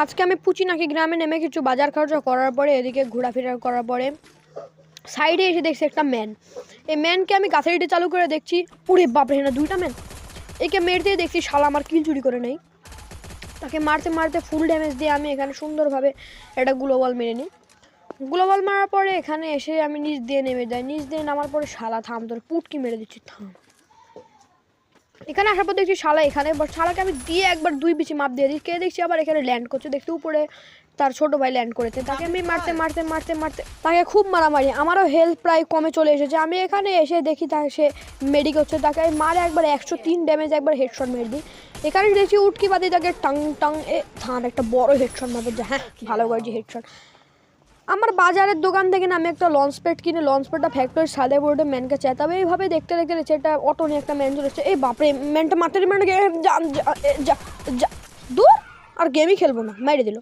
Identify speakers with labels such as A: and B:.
A: আজকে আমি পুচিনাকি গ্রামে নেমে কিছু বাজার খরচা করার পরে এদিকে ঘোরাফেরা করার পরে সাইডে এসে দেখছি একটা ম্যান। এই ম্যানকে আমি গাছারিটি চালু করে দেখছি, ওরে বাপরে না দুইটা ম্যান। একে মেরতে দেখছি শালা আমার কিল চুরি করে নেই। তাকে মারতে মারতে ফুল ড্যামেজ দিয়ে আমি এখানে সুন্দরভাবে একটা গ্লোবাল মেরে নিই। গ্লোবাল মারার পরে এখানে এসে আমি নিচ দিয়ে নেমে যাই। নিচ দিয়ে নামার পরে শালা থাম, তোর পুটকি মেরে দিচ্ছি, থাম। এখানে আসার পর দেখছি শালা এখানে, বাট শালাকে আমি দিয়ে একবার দুই বিচি মাপ দিয়ে দিই। কে দেখছি আবার এখানে ল্যান্ড করছে, দেখছি উপরে তার ছোট ভাই ল্যান্ড করেছে। তাকে আমি মারতে মারতে মারতে মারতে তাকে খুব মারামারি, আমারও হেলথ প্রায় কমে চলে এসেছে। আমি এখানে এসে দেখি তাকে সে মেডিক হচ্ছে, তাকে আমি মারে একবার 103 ড্যামেজ একবার হেডশট মেরে দিই। এখানে দেখছি উটকি বাদে তাকে টাং টাং এ থান একটা বড় হেডশট মারবে, যে হ্যাঁ ভালো করেছি হেডশট। আমার বাজারের দোকান থেকে না আমি একটা লঞ্চ প্যাড কিনে লঞ্চ প্যাডটা ফ্যাক্টরির সাদে বোর্ডে ম্যানকে চেতাবে। এইভাবে দেখতে দেখতে এটা অটো নিয়ে একটা ম্যান চলেছে। এই বাপরে ম্যানটা মারতে দূর আর গেমই খেলবো না, মেরে দিল।